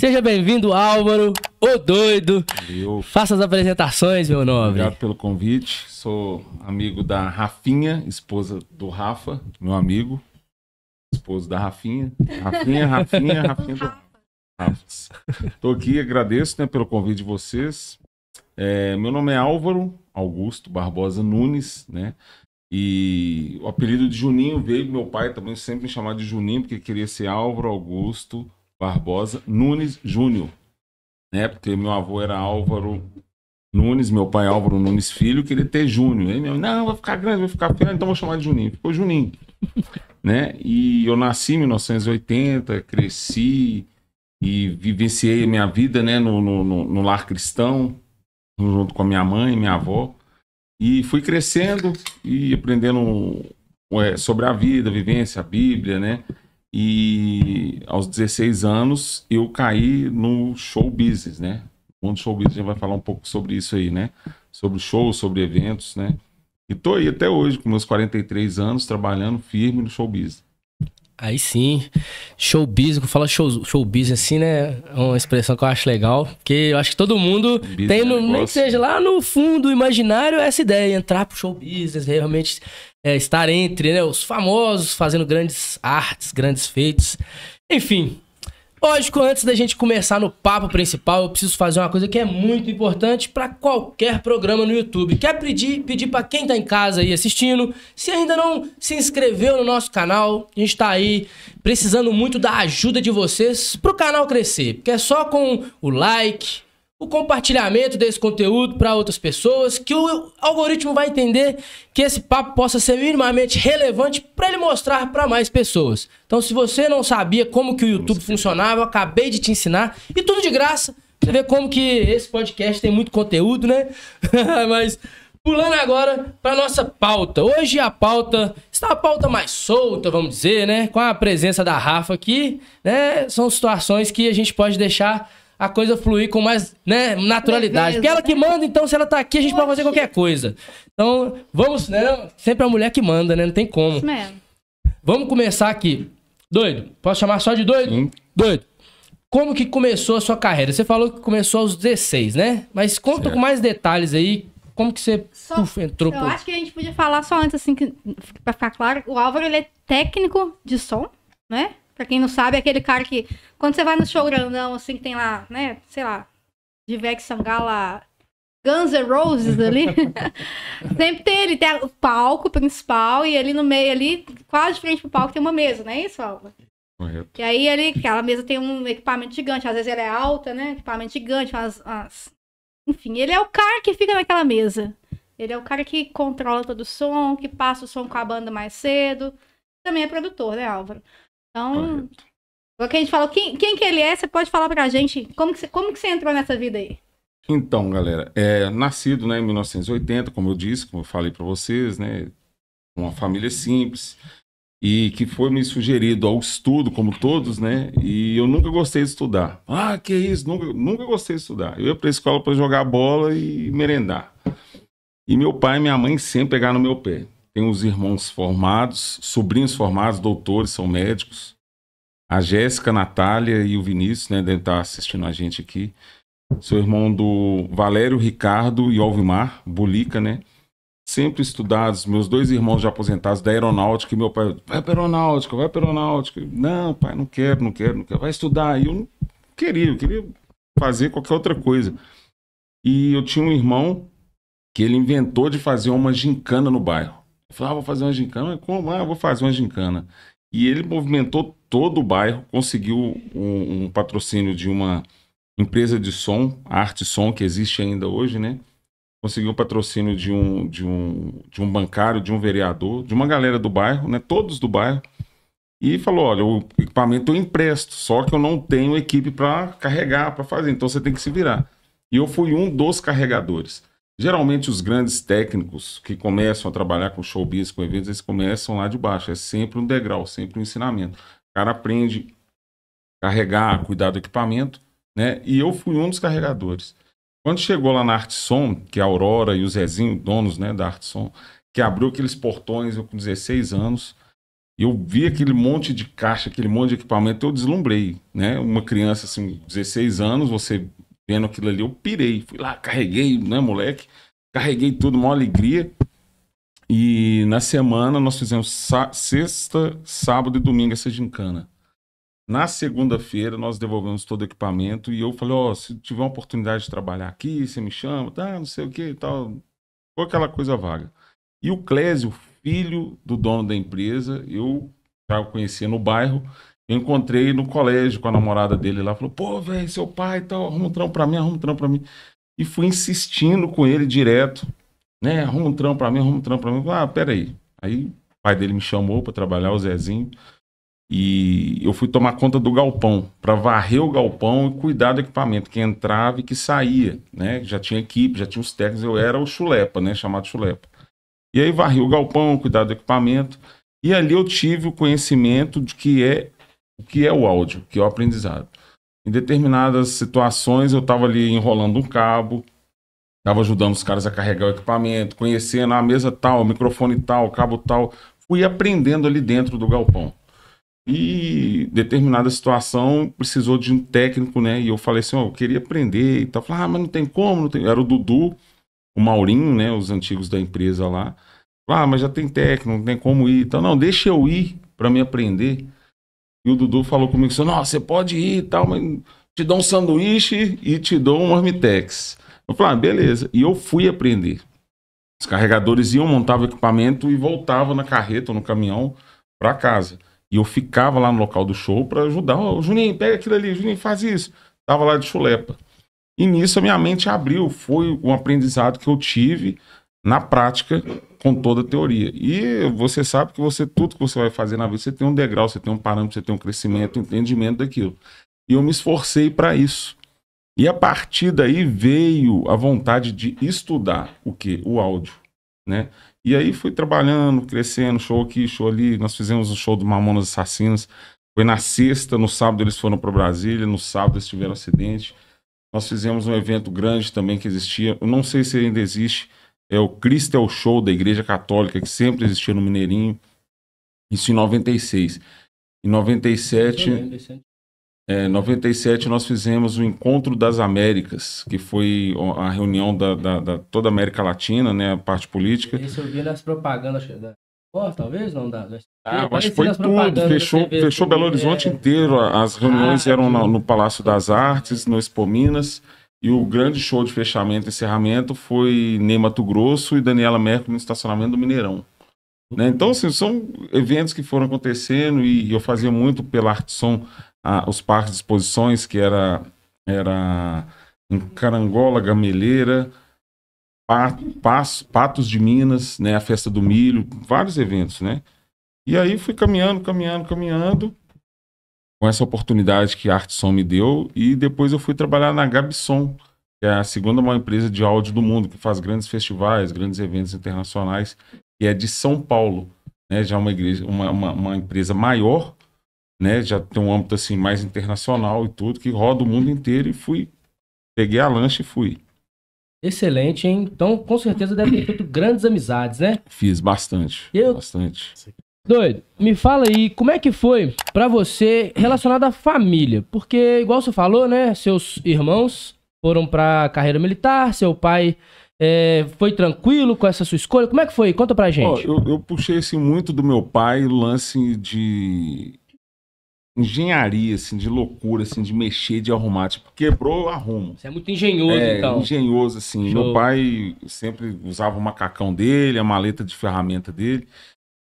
Seja bem-vindo, Álvaro, o doido. Valeu. Faça as apresentações, meu nobre. Obrigado pelo convite. Sou amigo da Rafinha, esposa do Rafa, meu amigo. Esposo da Rafinha. Rafinha do Rafa. Estou aqui, agradeço, né, pelo convite de vocês. Meu nome é Álvaro Augusto Barbosa Nunes, né? E o apelido de Juninho veio do meu pai também sempre me chamar de Juninho, porque queria ser Álvaro Augusto Barbosa Nunes Júnior, né? Porque meu avô era Álvaro Nunes, meu pai Álvaro Nunes Filho, queria ter Júnior. Aí meu, não, vai ficar grande, vai ficar feio, então vou chamar de Juninho. Ficou Juninho, né? E eu nasci em 1980, cresci e vivenciei a minha vida, né, no lar cristão, junto com a minha mãe e minha avó. E fui crescendo e aprendendo sobre a vida, a vivência, a Bíblia, né? E aos 16 anos eu caí no show business, né? No mundo show business a gente vai falar um pouco sobre isso aí, né? Sobre shows, sobre eventos, né? E tô aí até hoje, com meus 43 anos, trabalhando firme no show business. Aí sim, showbiz, quando fala showbiz assim, né? É uma expressão que eu acho legal, porque eu acho que todo mundo tem, nem que seja lá no fundo imaginário, essa ideia, entrar pro show business, realmente estar entre, né, os famosos, fazendo grandes artes, grandes feitos. Enfim, lógico, antes da gente começar no papo principal, eu preciso fazer uma coisa que é muito importante para qualquer programa no YouTube. Quer pedir para quem tá em casa aí assistindo, se ainda não se inscreveu no nosso canal, a gente tá aí precisando muito da ajuda de vocês pro canal crescer, porque é só com o like, o compartilhamento desse conteúdo para outras pessoas que o algoritmo vai entender que esse papo possa ser minimamente relevante para ele mostrar para mais pessoas. Então, se você não sabia como que o YouTube funcionava, eu acabei de te ensinar e tudo de graça. Você vê como que esse podcast tem muito conteúdo, né? Mas pulando agora para nossa pauta. Hoje a pauta está a pauta mais solta, vamos dizer, né? Com a presença da Rafa aqui, né? São situações que a gente pode deixar a coisa fluir com mais, né, naturalidade. Porque ela que manda, então se ela tá aqui, a gente pode fazer qualquer coisa. Então, vamos, né? Sempre a mulher que manda, né? Não tem como. Isso mesmo. Vamos começar aqui. Doido, posso chamar só de doido? Sim. Doido, como que começou a sua carreira? Você falou que começou aos 16, né? Mas conta com mais detalhes aí. Como que você entrou? Eu acho que a gente podia falar só antes, assim, pra ficar claro. O Álvaro, ele é técnico de som, né? Pra quem não sabe, é aquele cara que, quando você vai no show grandão, assim, que tem lá, né, sei lá, Ivete Sangalo, Guns N' Roses ali, sempre tem ele, tem o palco principal e ali no meio, ali, quase de frente pro palco, tem uma mesa, não é isso, Álvaro? Correto. E aí, aquela mesa tem um equipamento gigante, às vezes ela é alta, né, equipamento gigante, enfim, ele é o cara que fica naquela mesa. Ele é o cara que controla todo o som, que passa o som com a banda mais cedo. Também é produtor, né, Álvaro? Então, o que a gente falou, quem que ele é, você pode falar pra gente como que você entrou nessa vida aí? Então, galera, nascido, né, em 1980, como eu disse, como eu falei para vocês, né, uma família simples e que foi me sugerido ao estudo, como todos, né, e eu nunca gostei de estudar. Ah, que isso, nunca gostei de estudar. Eu ia pra escola para jogar bola e merendar. E meu pai e minha mãe sempre pegaram no meu pé. Tem uns irmãos formados, sobrinhos formados, doutores, são médicos. A Jéssica, a Natália e o Vinícius, né, devem estar assistindo a gente aqui. Sou irmão do Valério, Ricardo e Alvimar, Bulica, né? Sempre estudados, meus dois irmãos já aposentados da aeronáutica, e meu pai, vai para aeronáutica, vai para aeronáutica. Não, pai, não quero, vai estudar. E eu não queria, eu queria fazer qualquer outra coisa. E eu tinha um irmão que ele inventou de fazer uma gincana no bairro. Eu falei, vou fazer uma gincana. Como? Eu vou fazer uma gincana. E ele movimentou todo o bairro, conseguiu um patrocínio de uma empresa de som, a Arte Som, que existe ainda hoje, né? Conseguiu um patrocínio de um bancário, de um vereador, de uma galera do bairro, né? Todos do bairro. E falou, olha, o equipamento eu empresto, só que eu não tenho equipe para carregar, para fazer, então você tem que se virar. E eu fui um dos carregadores. Geralmente os grandes técnicos que começam a trabalhar com showbiz, com eventos, eles começam lá de baixo. É sempre um degrau, sempre um ensinamento. O cara aprende a carregar, cuidar do equipamento, né? E eu fui um dos carregadores. Quando chegou lá na Arte Som, que a Aurora e o Zezinho, donos, né, da Arte Som, que abriu aqueles portões, eu com 16 anos, Eu vi aquele monte de caixa, aquele monte de equipamento, eu deslumbrei, né? Uma criança, assim, 16 anos, você vendo aquilo ali, eu pirei. Fui lá, carreguei, né, moleque? Carreguei tudo, uma alegria. E na semana nós fizemos sexta, sábado e domingo essa gincana. Na segunda-feira nós devolvemos todo o equipamento e eu falei, ó, se tiver uma oportunidade de trabalhar aqui, você me chama, tá, não sei o que e tal. Foi aquela coisa vaga. E o Clésio, filho do dono da empresa, eu já conhecia no bairro, eu encontrei no colégio com a namorada dele lá, falou, pô, velho, seu pai e tal, arruma um trampo pra mim, arruma um trampo pra mim. E fui insistindo com ele direto, né, arruma um trampo pra mim, arruma um trampo pra mim. Ah, peraí. Aí o pai dele me chamou pra trabalhar, o Zezinho, e eu fui tomar conta do galpão, para varrer o galpão e cuidar do equipamento que entrava e que saía, né? Já tinha equipe, já tinha os técnicos, eu era o chulepa, né? Chamado chulepa. E aí varri o galpão, cuidar do equipamento, e ali eu tive o conhecimento de o que é o áudio, que é o aprendizado. Em determinadas situações eu estava ali enrolando um cabo, estava ajudando os caras a carregar o equipamento, conhecendo a mesa tal, o microfone tal, cabo tal, fui aprendendo ali dentro do galpão. E determinada situação precisou de um técnico, né? E eu falei assim, ó, eu queria aprender e tal. Falei, mas não tem como, não tem. Era o Dudu, o Maurinho, né? Os antigos da empresa lá. Falei, mas já tem técnico, não tem como ir. Então, não, deixa eu ir para me aprender. E o Dudu falou comigo assim, não, você pode ir e tal, mas te dou um sanduíche e te dou um marmitex. Eu falei, beleza. E eu fui aprender. Os carregadores iam, montavam o equipamento e voltavam na carreta ou no caminhão para casa. E eu ficava lá no local do show para ajudar. Ô, Juninho, pega aquilo ali, Juninho, faz isso. Tava lá de chulepa. E nisso a minha mente abriu. Foi um aprendizado que eu tive na prática com toda a teoria. E você sabe que tudo que você vai fazer na vida, você tem um degrau, você tem um parâmetro, você tem um crescimento, um entendimento daquilo. E eu me esforcei para isso. E a partir daí veio a vontade de estudar o quê? O áudio, né? E aí fui trabalhando, crescendo, show aqui, show ali. Nós fizemos o show do Mamonas Assassinas. Foi na sexta, no sábado eles foram para Brasília, no sábado eles tiveram acidente. Nós fizemos um evento grande também que existia. Eu não sei se ainda existe. É o Cristel Show da Igreja Católica, que sempre existiu no Mineirinho. Isso em 96. Em 97 nós fizemos o Encontro das Américas, que foi a reunião da toda a América Latina, né, a parte política. Esse eu vi nas propagandas da talvez não dá. Acho que foi tudo, fechou Belo Horizonte inteiro. As reuniões eram no Palácio das Artes, no Expo Minas, e o grande show de fechamento e encerramento foi Ney Mato Grosso e Daniela Mercury no estacionamento do Mineirão. Né? Então, assim, são eventos que foram acontecendo e eu fazia muito pela Arteson, os parques de exposições, que era em Carangola, Gameleira, Patos de Minas, né, a Festa do Milho, vários eventos, né? E aí fui caminhando, com essa oportunidade que a Arteson me deu, e depois eu fui trabalhar na Gabson, que é a segunda maior empresa de áudio do mundo, que faz grandes festivais, grandes eventos internacionais, e é de São Paulo, né? Já uma empresa maior, né? Já tem um âmbito assim mais internacional e tudo, que roda o mundo inteiro, e peguei a lancha e fui. Excelente, hein? Então, com certeza deve ter feito grandes amizades, né? Fiz bastante, bastante. Doido, me fala aí, como é que foi pra você relacionado à família? Porque, igual você falou, né? Seus irmãos foram pra carreira militar, seu pai foi tranquilo com essa sua escolha? Como é que foi? Conta pra gente. Eu puxei assim, muito do meu pai, o lance de engenharia, assim, de loucura, assim, de mexer, de arrumar. Tipo, quebrou, eu arrumo. Você é muito engenhoso, então. Engenhoso, assim. Show. Meu pai sempre usava o macacão dele, a maleta de ferramenta dele.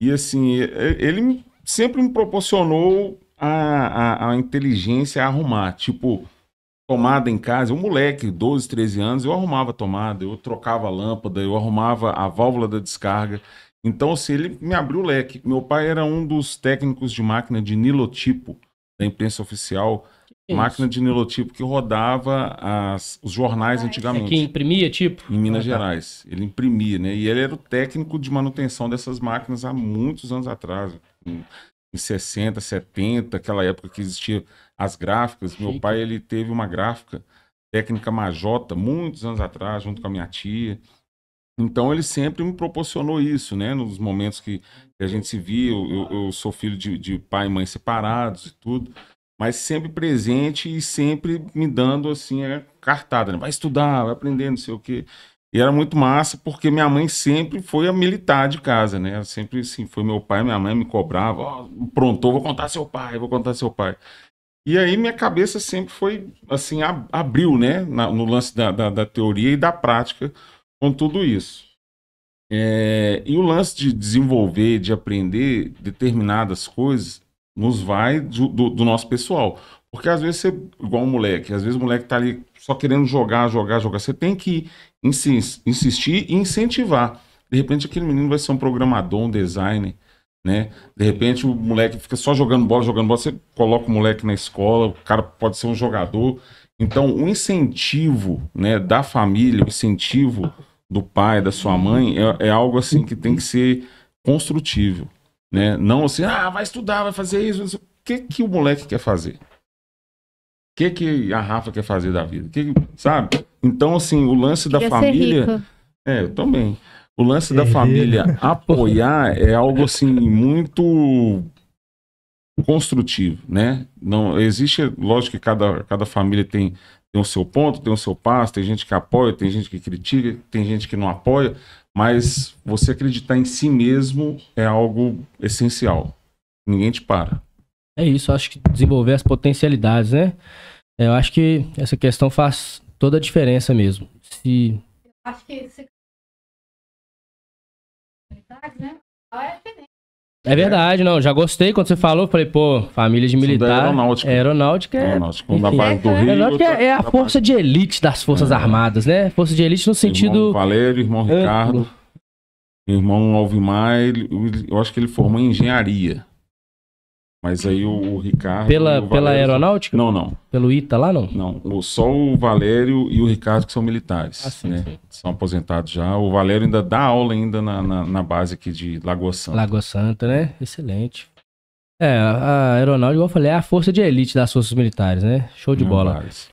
E, assim, ele sempre me proporcionou a inteligência a arrumar. Tipo, tomada em casa. Um moleque, 12, 13 anos, eu arrumava a tomada, eu trocava a lâmpada, eu arrumava a válvula da descarga. Então, assim, ele me abriu o leque. Meu pai era um dos técnicos de máquina de nilotipo da imprensa oficial. Máquina de nilotipo que rodava os jornais antigamente. Que imprimia, tipo? Em Minas Gerais. Ele imprimia, né? E ele era o técnico de manutenção dessas máquinas há muitos anos atrás. Em 60, 70, aquela época que existiam as gráficas. Meu pai, ele teve uma gráfica técnica Majota, muitos anos atrás, junto com a minha tia. Então, ele sempre me proporcionou isso, né? Nos momentos que a gente se via, eu sou filho de pai e mãe separados e tudo, mas sempre presente e sempre me dando, assim, cartada, né? Vai estudar, vai aprender, não sei o quê. E era muito massa, porque minha mãe sempre foi a militar de casa, né? Ela sempre, assim, foi meu pai, minha mãe me cobrava, ó, pronto, vou contar seu pai, vou contar seu pai. E aí minha cabeça sempre foi, assim, abriu, né? No lance da teoria e da prática com tudo isso. E o lance de desenvolver, de aprender determinadas coisas, nos vai do nosso pessoal. Porque às vezes você, igual um moleque, às vezes o moleque tá ali só querendo jogar. Você tem que insistir e incentivar. De repente aquele menino vai ser um programador, um designer, né? De repente o moleque fica só jogando bola, você coloca o moleque na escola, o cara pode ser um jogador. Então o incentivo, né, da família, o incentivo do pai, da sua mãe, é algo assim que tem que ser construtivo, né? Não assim, vai estudar, vai fazer isso. O que o moleque quer fazer? O que a Rafa quer fazer da vida? Sabe? Então, assim, o lance da família... eu também. O lance da família apoiar é algo, assim, muito construtivo, né? Não, existe, lógico que cada família tem o seu ponto, tem o seu passo, tem gente que apoia, tem gente que critica, tem gente que não apoia, mas você acreditar em si mesmo é algo essencial. Ninguém te para. É isso, acho que desenvolver as potencialidades, né? Eu acho que essa questão faz toda a diferença mesmo. Acho que é verdade, não. Já gostei quando você falou. Falei, pô, família de militar. Aeronáutica. Aeronáutica é. Enfim, da base do Rio. Aeronáutica é a força de elite das Forças Armadas, né? Força de elite no sentido. Irmão Valério, irmão Ricardo, irmão Alvimar, eu acho que ele formou em engenharia. Mas aí o Ricardo... Pela aeronáutica? Não. Pelo ITA lá, não? Não, só o Valério e o Ricardo que são militares. Sim, né? sim. São aposentados já. O Valério ainda dá aula ainda na base aqui de Lagoa Santa. Lagoa Santa, né? Excelente. A aeronáutica, igual eu falei, é a força de elite das forças militares, né? Show de bola.